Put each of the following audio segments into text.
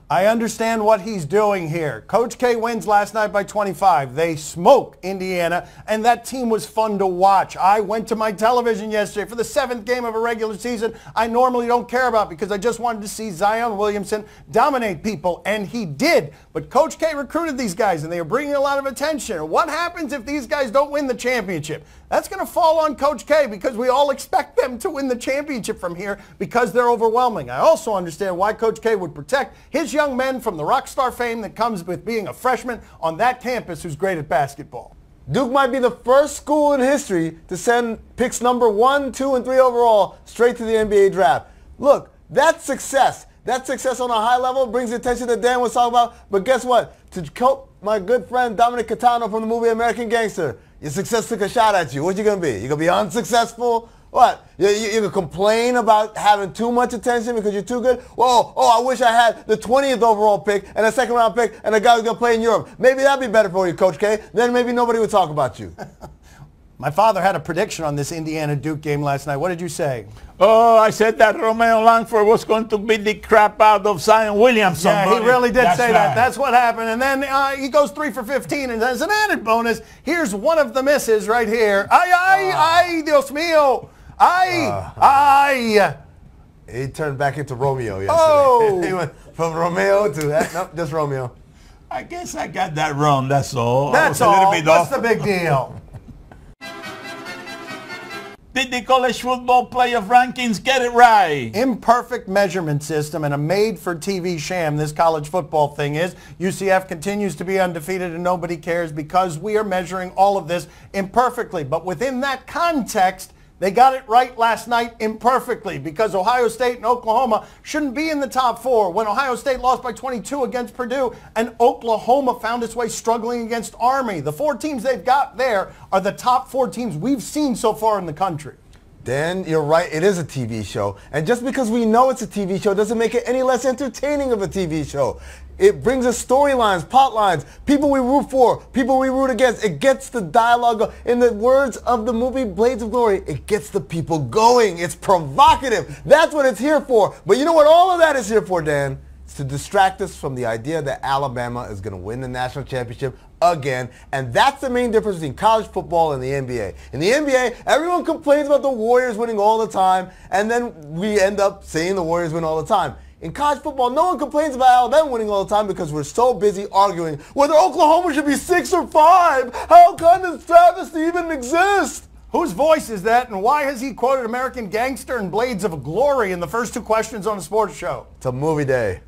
I understand what he's doing here. Coach K wins last night by 25. They smoke Indiana, and that team was fun to watch. I went to my television yesterday for the 7th game of a regular season I normally don't care about because I just wanted to see Zion Williamson dominate people, and he did. But Coach K recruited these guys, and they are bringing a lot of attention. What happens if these guys don't win the championship? That's going to fall on Coach K because we all expect them to win the championship from here because they're overwhelming. I also understand why Coach K would protect his young men from the rock star fame that comes with being a freshman on that campus who's great at basketball. Duke might be the first school in history to send picks number 1, 2, and 3 overall straight to the NBA draft. Look, that's success. That success on a high level brings the attention that Dan was talking about. But guess what? To quote my good friend Dominic Catano from the movie American Gangster, your success took a shot at you. What you going to be? You going to be unsuccessful? What? You going to complain about having too much attention because you're too good? Whoa, I wish I had the 20th overall pick and a second-round pick and a guy who's going to play in Europe. Maybe that'd be better for you, Coach K. Then maybe nobody would talk about you. My father had a prediction on this Indiana-Duke game last night. What did you say? Oh, I said that Romeo Langford was going to beat the crap out of Zion Williamson. Yeah, he really did say that. That's what happened. And then he goes 3 for 15. And as an added bonus, here's one of the misses right here. Ay, Dios mío. Ay. He turned back into Romeo yesterday. Oh. He went from Romeo to that. Nope, just Romeo. I guess I got that wrong, that's all. That's all. What's the big deal? Did the college football playoff rankings get it right? Imperfect measurement system and a made-for-TV sham this college football thing is. UCF continues to be undefeated and nobody cares because we are measuring all of this imperfectly. But within that context, they got it right last night imperfectly because Ohio State and Oklahoma shouldn't be in the top 4 when Ohio State lost by 22 against Purdue and Oklahoma found its way struggling against Army. The 4 teams they've got there are the top 4 teams we've seen so far in the country. Dan, you're right. It is a TV show. And just because we know it's a TV show doesn't make it any less entertaining of a TV show. It brings us storylines, plot lines, people we root for, people we root against. It gets the dialogue. In the words of the movie Blades of Glory, it gets the people going. It's provocative. That's what it's here for. But you know what all of that is here for, Dan? It's to distract us from the idea that Alabama is going to win the national championship again. And that's the main difference between college football and the NBA. In the NBA, everyone complains about the Warriors winning all the time, and then we end up saying the Warriors win all the time. In college football, no one complains about Alabama winning all the time because we're so busy arguing whether Oklahoma should be 6 or 5. How can this travesty even exist? Whose voice is that, and why has he quoted American Gangster and Blades of Glory in the first 2 questions on a sports show? It's a movie day.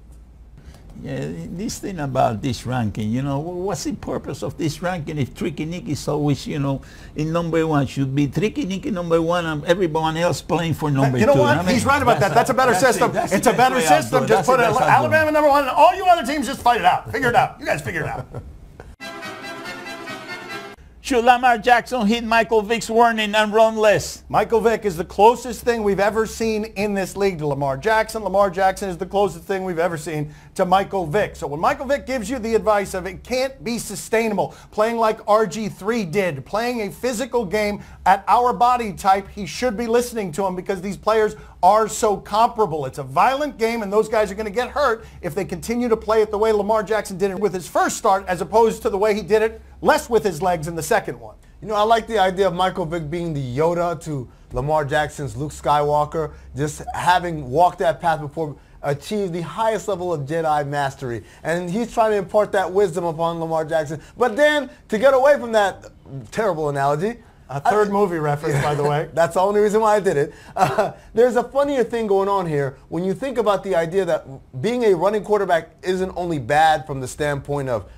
Yeah, this thing about this ranking, you know, what's the purpose of this ranking if Tricky Nick is always, you know, in number 1? Should be Tricky Nick in number 1 and everyone else playing for number 2. You know what? I mean, he's right about that. That's a better system. It's a better system. Just put Alabama number 1 and all you other teams just fight it out. Figure it out. You guys figure it out. Should Lamar Jackson hit Michael Vick's warning and run less? Michael Vick is the closest thing we've ever seen in this league to Lamar Jackson. Lamar Jackson is the closest thing we've ever seen to Michael Vick. So when Michael Vick gives you the advice of it can't be sustainable, playing like RG3 did, playing a physical game at our body type, he should be listening to him because these players are so comparable. It's a violent game, and those guys are going to get hurt if they continue to play it the way Lamar Jackson did it with his first start as opposed to the way he did it less with his legs in the second one. You know, I like the idea of Michael Vick being the Yoda to Lamar Jackson's Luke Skywalker, just having walked that path before, achieved the highest level of Jedi mastery. And he's trying to impart that wisdom upon Lamar Jackson. But then, to get away from that terrible analogy, a third movie reference, by the way. That's the only reason why I did it. There's a funnier thing going on here when you think about the idea that being a running quarterback isn't only bad from the standpoint of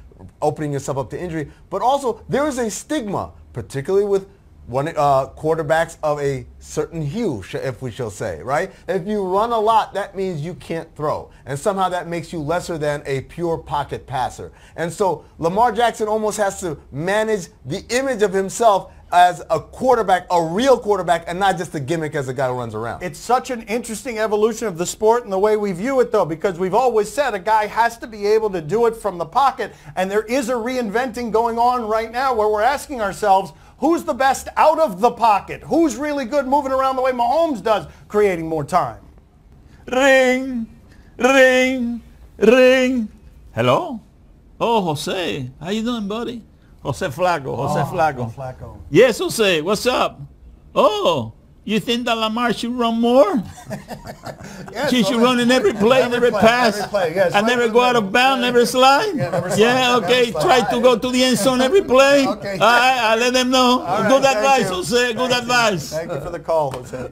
opening yourself up to injury, but also there is a stigma, particularly with quarterbacks of a certain hue, if we shall say, right? If you run a lot, that means you can't throw. And somehow that makes you lesser than a pure pocket passer. And so Lamar Jackson almost has to manage the image of himself as a quarterback, a real quarterback, and not just a gimmick as a guy who runs around. It's such an interesting evolution of the sport and the way we view it, though, because we've always said a guy has to be able to do it from the pocket, and there is a reinventing going on right now where we're asking ourselves, who's the best out of the pocket? Who's really good moving around the way Mahomes does, creating more time? Ring, ring, Ring. Hello? Oh, Jose. How you doing, buddy? Jose Flaco. Jose Flaco. Flacco. Yes, Jose. What's up? Oh, you think that Lamar should run more? Yes, She should run in every play, every pass, every play, yes, and right never in the go out middle. of bounds, never slide. Yeah, never slide, Yeah, never okay. slide. Try to go to the end zone every play. Okay. All right, I'll let them know. All right, Good thank advice, you. Jose. Good advice. Thank you for the call, Jose.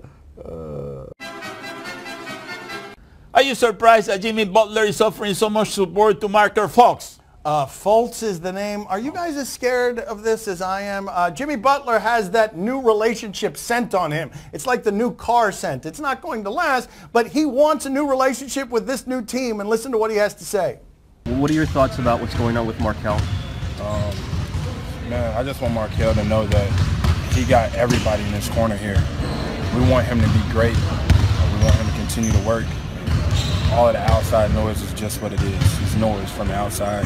Are you surprised that Jimmy Butler is offering so much support to Marker Fox? Fultz is the name. Are you guys as scared of this as I am? Jimmy Butler has that new relationship scent on him. It's like the new car scent. It's not going to last, but he wants a new relationship with this new team, and listen to what he has to say. What are your thoughts about what's going on with Markel? Man, I just want Markel to know that he got everybody in his corner here. We want him to be great. We want him to continue to work. All of the outside noise is just what it is. It's noise from the outside.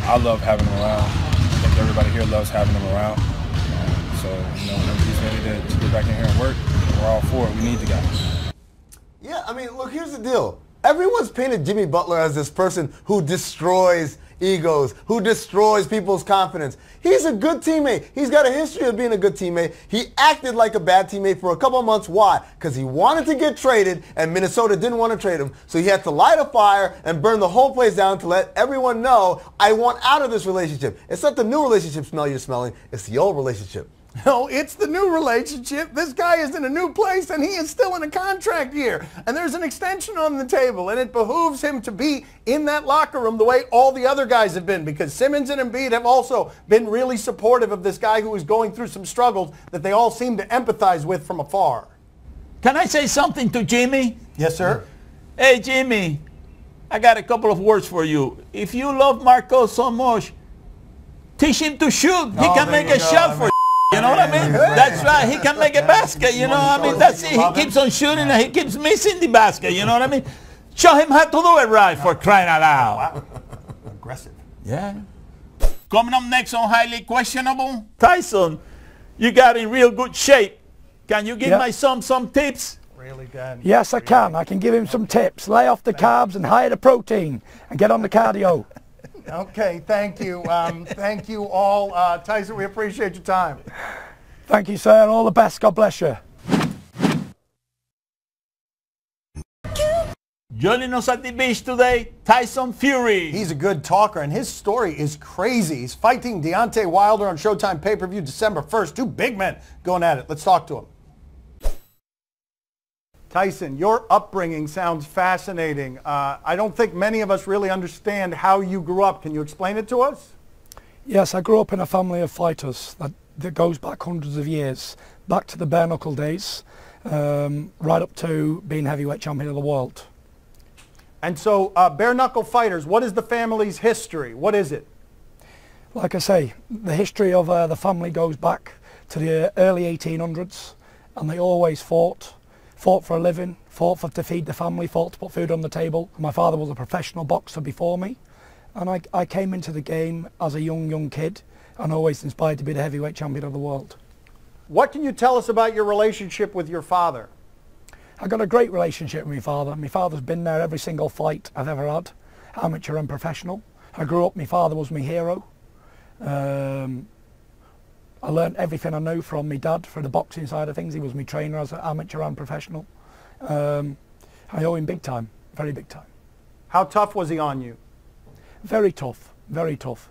I love having him around. I think everybody here loves having him around. So, when he's ready to get back in here and work, we're all for it. We need the guy. Yeah, I mean, look, here's the deal. Everyone's painted Jimmy Butler as this person who destroys egos, who destroys people's confidence. He's a good teammate. He's got a history of being a good teammate. He acted like a bad teammate for a couple of months. Why? Because he wanted to get traded, and Minnesota didn't want to trade him. So he had to light a fire and burn the whole place down to let everyone know, I want out of this relationship. It's not the new relationship smell you're smelling. It's the old relationship. No, it's the new relationship. This guy is in a new place, and he is still in a contract year. And there's an extension on the table, and it behooves him to be in that locker room the way all the other guys have been, because Simmons and Embiid have also been really supportive of this guy who is going through some struggles that they all seem to empathize with from afar. Can I say something to Jimmy? Yes, sir. Hey, Jimmy, I got a couple of words for you. If you love Marco so much, teach him to shoot. He can make a shot for you. You know what I mean? That's right. He can make a basket. You know what I mean? That's it. He keeps on shooting and he keeps missing the basket. You know what I mean? Show him how to do it right, for crying out loud. Wow. Aggressive. Yeah. Coming up next on Highly Questionable, Tyson, you got in real good shape. Can you give my son some tips? Really, Dan? Yes, I can. I can give him some tips. Lay off the carbs and higher the protein and get on the cardio. Okay, thank you. Thank you all. Tyson, we appreciate your time. Thank you, sir, and all the best. God bless you. Joining us at the beach today, Tyson Fury. He's a good talker, and his story is crazy. He's fighting Deontay Wilder on Showtime pay-per-view December 1st. Two big men going at it. Let's talk to him. Tyson, your upbringing sounds fascinating. I don't think many of us really understand how you grew up. Can you explain it to us? Yes, I grew up in a family of fighters that goes back hundreds of years, back to the bare knuckle days, right up to being heavyweight champion of the world. And so, bare knuckle fighters, what is the family's history? What is it? Like I say, the history of the family goes back to the early 1800s, and they always fought for a living, fought to feed the family, fought to put food on the table. My father was a professional boxer before me, and I came into the game as a young kid and always inspired to be the heavyweight champion of the world. What can you tell us about your relationship with your father? I got a great relationship with my father. My father's been there every single fight I've ever had, amateur and professional. I grew up, my father was my hero. I learned everything I knew from my dad for the boxing side of things. He was my trainer as an amateur and professional. I owe him big time, very big time. How tough was he on you? Very tough, very tough.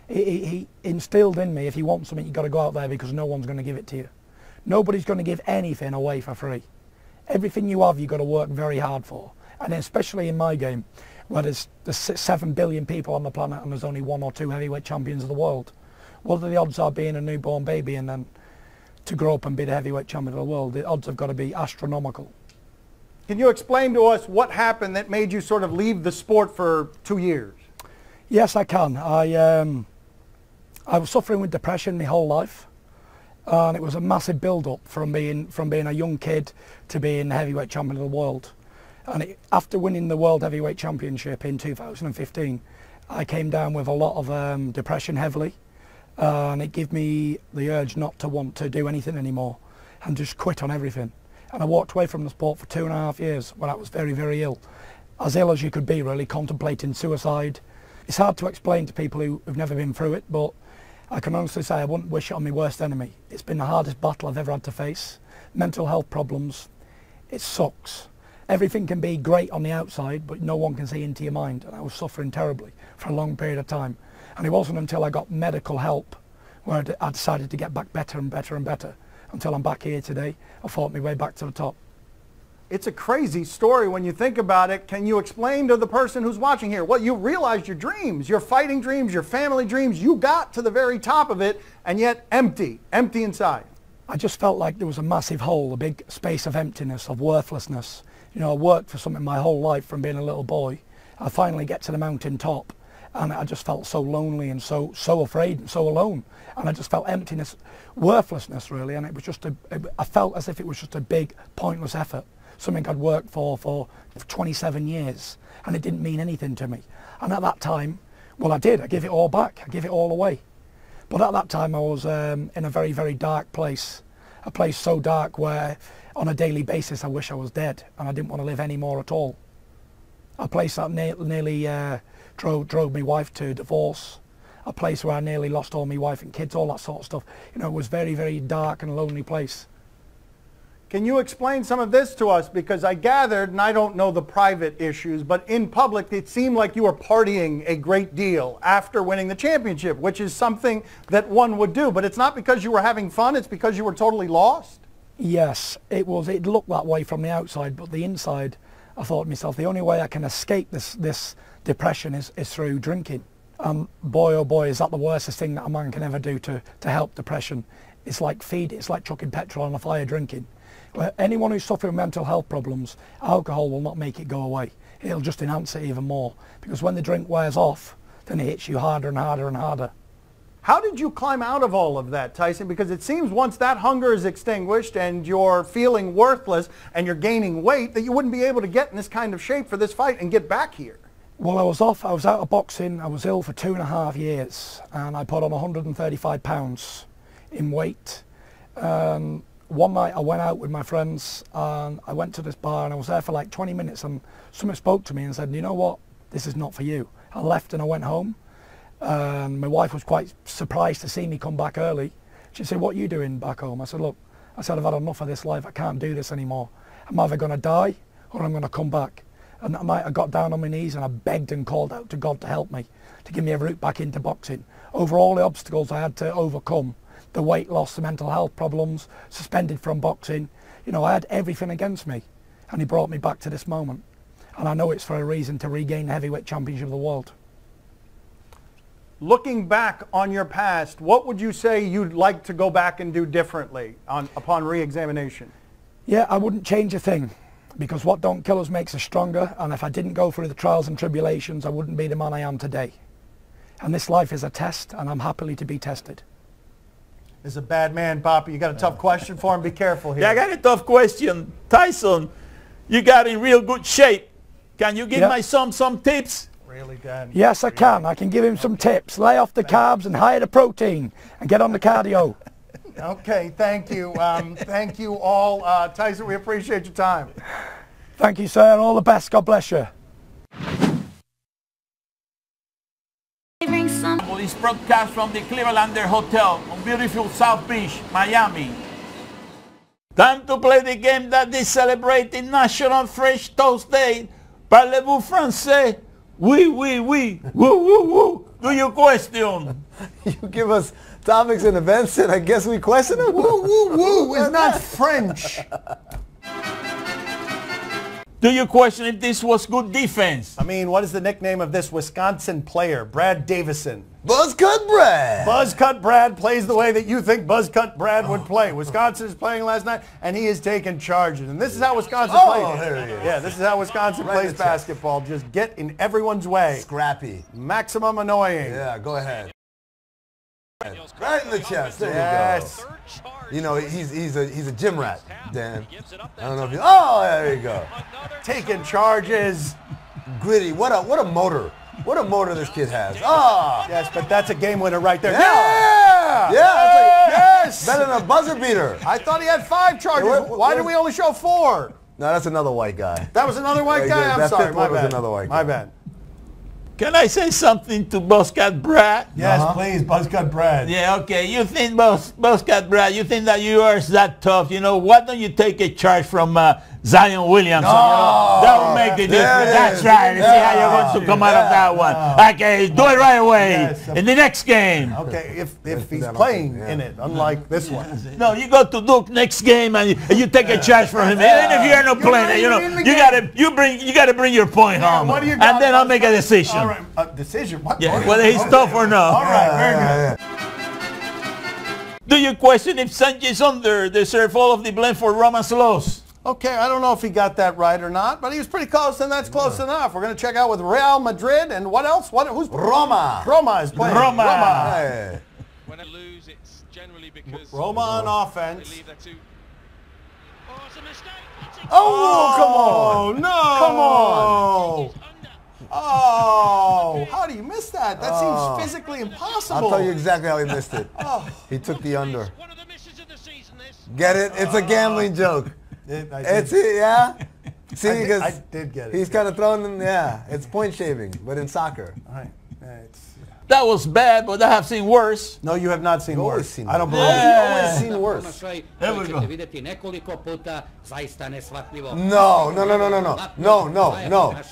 He instilled in me, if you want something, you've got to go out there because no one's going to give it to you. Nobody's going to give anything away for free. Everything you have, you've got to work very hard for. And especially in my game, where there's 7 billion people on the planet and there's only 1 or 2 heavyweight champions of the world. What are the odds are being a newborn baby and then to grow up and be the heavyweight champion of the world? The odds have got to be astronomical. Can you explain to us what happened that made you sort of leave the sport for 2 years? Yes, I can. I was suffering with depression my whole life, and it was a massive build-up from being a young kid to being the heavyweight champion of the world. And after winning the World Heavyweight Championship in 2015, I came down with a lot of depression heavily, and it gave me the urge not to want to do anything anymore and just quit on everything. And I walked away from the sport for 2.5 years when I was very, very ill. as ill as you could be, really, contemplating suicide. It's hard to explain to people who've never been through it, but I can honestly say I wouldn't wish it on my worst enemy. It's been the hardest battle I've ever had to face. Mental health problems, it sucks. Everything can be great on the outside, but no one can see into your mind. And I was suffering terribly for a long period of time. And it wasn't until I got medical help where I decided to get back better and better and better. Until I'm back here today, I fought my way back to the top. It's a crazy story when you think about it. Can you explain to the person who's watching here, well, you realized your dreams, your fighting dreams, your family dreams, you got to the very top of it, and yet empty inside. I just felt like there was a massive hole, a big space of emptiness, of worthlessness. You know, I worked for something my whole life from being a little boy. I finally get to the mountain top, and I just felt so lonely and so afraid and so alone. And I just felt emptiness, worthlessness really, and it was just I felt as if it was just a big, pointless effort. Something I'd worked for 27 years, and it didn't mean anything to me. And at that time, well, I did. I gave it all back. I gave it all away. But at that time, I was in a very, very dark place. A place so dark where, on a daily basis, I wish I was dead, and I didn't want to live anymore at all. A place that nearly drove my wife to divorce. A place where I nearly lost all my wife and kids, all that sort of stuff. You know, it was a very, very dark and lonely place. Can you explain some of this to us? Because I gathered, and I don't know the private issues, but in public it seemed like you were partying a great deal after winning the championship, which is something that one would do. But it's not because you were having fun, it's because you were totally lost? Yes, it was. It looked that way from the outside, but the inside, I thought to myself, the only way I can escape this depression is through drinking. Boy, oh boy, is that the worstest thing that a man can ever do to help depression. It's like it's like chucking petrol on a fire, drinking. Anyone who's suffering mental health problems, alcohol will not make it go away. It'll just enhance it even more. Because when the drink wears off, then it hits you harder and harder and harder. How did you climb out of all of that, Tyson? Because it seems once that hunger is extinguished and you're feeling worthless and you're gaining weight, that you wouldn't be able to get in this kind of shape for this fight and get back here. Well, I was out of boxing. I was ill for 2.5 years, and I put on 135 pounds in weight. One night I went out with my friends, and I went to this bar, and I was there for like 20 minutes, and someone spoke to me and said, you know what, this is not for you. I left and I went home. My wife was quite surprised to see me come back early. She said, what are you doing back home? I said, look, I've had enough of this life. I can't do this anymore. I'm either going to die or I'm going to come back. And I got down on my knees and I begged and called out to God to help me, to give me a route back into boxing. Over all the obstacles I had to overcome, the weight loss, the mental health problems, suspended from boxing, you know, I had everything against me. And he brought me back to this moment. And I know it's for a reason, to regain the heavyweight championship of the world. Looking back on your past, what would you say you'd like to go back and do differently upon re-examination? Yeah, I wouldn't change a thing, because what don't kill us makes us stronger, and if I didn't go through the trials and tribulations, I wouldn't be the man I am today. And this life is a test, and I'm happily to be tested. This is a bad man, Poppy. You got a tough question for him? Be careful here. Yeah, I got a tough question. Tyson, you got in real good shape. Can you give my son some tips? Really, Dan? Yes, I can. I can give him some tips. Lay off the carbs and higher the protein and get on the cardio. Okay, thank you. Thank you all. Tyson, we appreciate your time. Thank you, sir, and all the best. God bless you. This broadcast from the Clevelander Hotel on beautiful South Beach, Miami. Time to play the game that is celebrating National French Toast Day. Parlez-vous français? Oui, oui, oui. Woo, woo, woo. Do you question? You give us topics and events, and I guess we question them? Woo, woo, woo is not French. Do you question if this was good defense? I mean, what is the nickname of this Wisconsin player, Brad Davison? Buzzcut Brad. Buzzcut Brad plays the way that you think Buzzcut Brad would play. Wisconsin is playing last night, and he is taking charges. And this is how Wisconsin plays. There he is. Yeah, this is how Wisconsin plays basketball. Just get in everyone's way. Scrappy. Maximum annoying. Yeah, go ahead. Right in the chest. There Yes. you go. You know, he's a gym rat, Dan. I don't know if you. Oh, there you go. Taking charges. Gritty. What a motor. What a motor this kid has. Ah. Yes, but that's a game winner right there. Yeah. Yes. Better than a buzzer beater. I thought he had 5 charges. Hey, Why did we only show 4? No, that's another white guy. That was another white guy? I'm that sorry, fifth my one was bad. another white My guy. bad. Can I say something to Buzzcut Brad? Yes, please, Buzzcut Brad. Yeah, okay. You think, Buzzcut Brad, you think that you are that tough? You know, why don't you take a charge from Zion Williamson? You know, that will make the difference. That's right. See how you're going to come out of that one. Okay, do it right away in the next game. Okay, if he's playing in it, unlike this one. No, you go to Duke next game and you take a charge from him. Even if you're not playing, you know, you gotta bring your point home, what do you and got, then I'll make a decision. All right, a decision? What? Yeah, whether he's tough or not. All right, very good. Do you question if Sanchez under deserve all of the blame for Roma's loss? Okay, I don't know if he got that right or not, but he was pretty close, and that's close enough. We're going to check out with Real Madrid, and what else? Who's Roma. Roma is playing. Roma. Hey. When I lose, it's generally because Roma on offense. they leave that to. Oh, it's a mistake. Oh, no. Come on. Oh, how do you miss that? That seems physically impossible. I'll tell you exactly how he missed it. He took the under. One of the misses of the season, this. Get it? It's a gambling joke. It's it, yeah? See, because I did get it. he's kind of throwing them, yeah. It's point shaving, but in soccer. All right. That was bad, but I have seen worse. No, you have not seen always worse. seen I don't worse. believe You've it. always seen worse. There we go.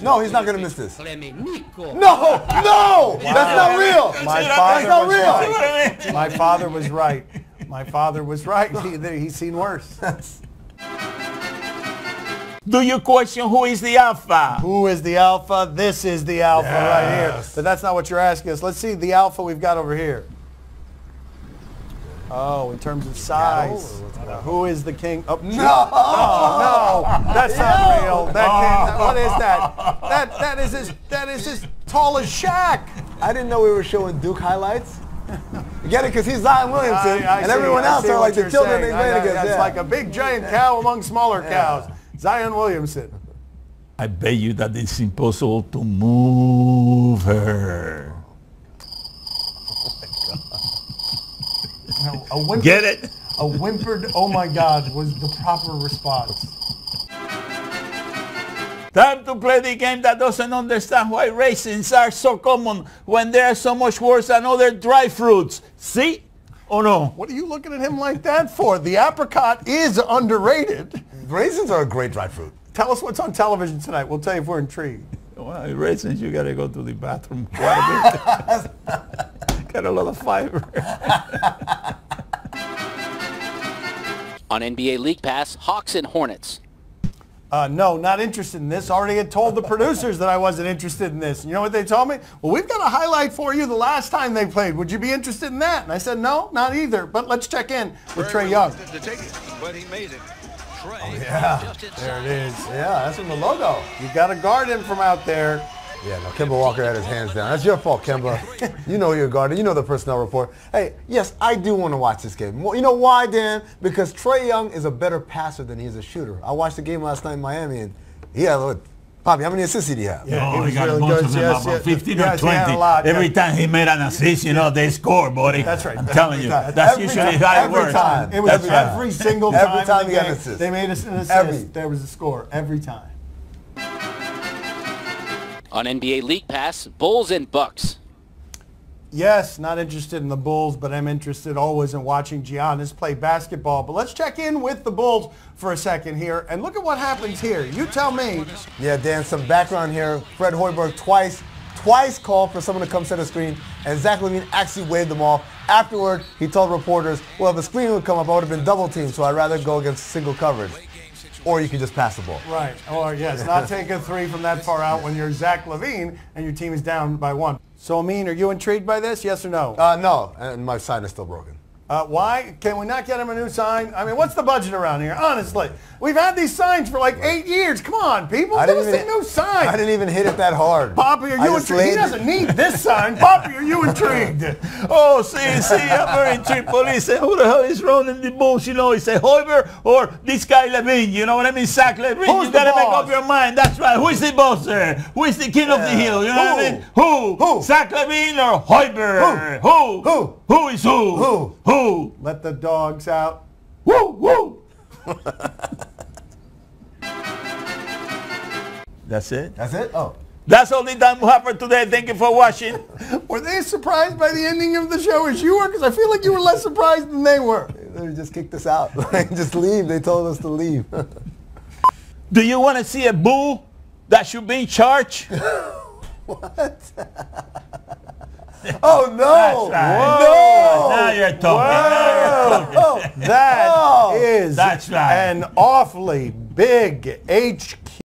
No, he's not going to miss this. No, that's not real. My father was right. My father was right. He's seen worse. Do you question who is the alpha? Who is the alpha? This is the alpha right here. But that's not what you're asking us. Let's see the alpha we've got over here. Oh, in terms of size. Who is the king? Oh, no! No, that's not real. What is that? That is as tall as Shaq. I didn't know we were showing Duke highlights. You get it? Because he's Zion Williamson, I and see, everyone I else see are what like the you're children saying. they playing against. It's like a big giant cow among smaller cows. Zion Williamson. I bet you that it's impossible to move her. Get it? A whimpered, oh my God, was the proper response. Time to play the game that doesn't understand why raisins are so common when they are so much worse than other dry fruits. See? Or no? What are you looking at him like that for? The apricot is underrated. Raisins are a great dry fruit. Tell us what's on television tonight. We'll tell you if we're intrigued. Well, raisins, you gotta go to the bathroom quite a bit. Got a lot of fiber. On NBA League Pass, Hawks and Hornets. No, not interested in this. Already had told the producers that I wasn't interested in this. And you know what they told me? Well, we've got a highlight for you the last time they played. Would you be interested in that? And I said, no, not either. But let's check in with Trae Young. To take it, but he made it. Trae, There it is. Yeah, that's from the logo. You got to guard him from out there. Yeah, no, Kemba Walker had his hands down. That's your fault, Kemba. You know you're guarded. You know the personnel report. Hey, yes, I do want to watch this game. You know why, Dan? Because Trae Young is a better passer than he is a shooter. I watched the game last night in Miami, and he had, Bobby, how many assists did he have? Yeah, he got really a bunch good. of them, Yes, about yes. 15 Yes, or he had 20. a lot, Every yeah. time he made an assist, you know, they score, buddy. That's right. I'm telling you. That's Every usually time. how it Every works. time. It was That's right. every single Every time, time in he the got an game, assist. they made us an assist. Every. There was a score every time. On NBA League Pass, Bulls and Bucks. Yes, not interested in the Bulls, but I'm interested always in watching Giannis play basketball. But let's check in with the Bulls for a second here and look at what happens here. You tell me. Yeah, Dan, some background here. Fred Hoiberg twice called for someone to come set a screen, and Zach LaVine actually waved them off. Afterward, he told reporters, well, if a screen would come up, I would have been double teamed, so I'd rather go against single coverage. Or you can just pass the ball. Right. Or, yes, not take a three from that far out when you're Zach LaVine and your team is down by one. So, Amin, are you intrigued by this, yes or no? No, and my sign is still broken. Why? Can we not get him a new sign? I mean, what's the budget around here? Honestly. We've had these signs for like 8 years. Come on, people. Give us a new sign. I didn't even hit it that hard. Poppy, are you intrigued? He doesn't need this sign. Poppy, are you intrigued? Oh, see, I'm very intrigued. Police say, who the hell is running the Bulls? You know, he say Hoiberg or this guy Levine. You know what I mean? Zach Levine. Who's You got to the make boss? up your mind. That's right. Who is the boss there? Who is the king of the hill? You know what I mean? Who? Zach Levine or Hoiberg? Who? Who is who? Who? Let the dogs out. Woo! Woo! That's it. That's it? Oh. That's all the time we have for today. Thank you for watching. Were they surprised by the ending of the show as you were? Because I feel like you were less surprised than they were. They just kicked us out. Just leave. They told us to leave. Do you want to see a bull that should be in charge? What? Oh, no. That's right. No. Now you're talking. That is That's right. an awfully big HQ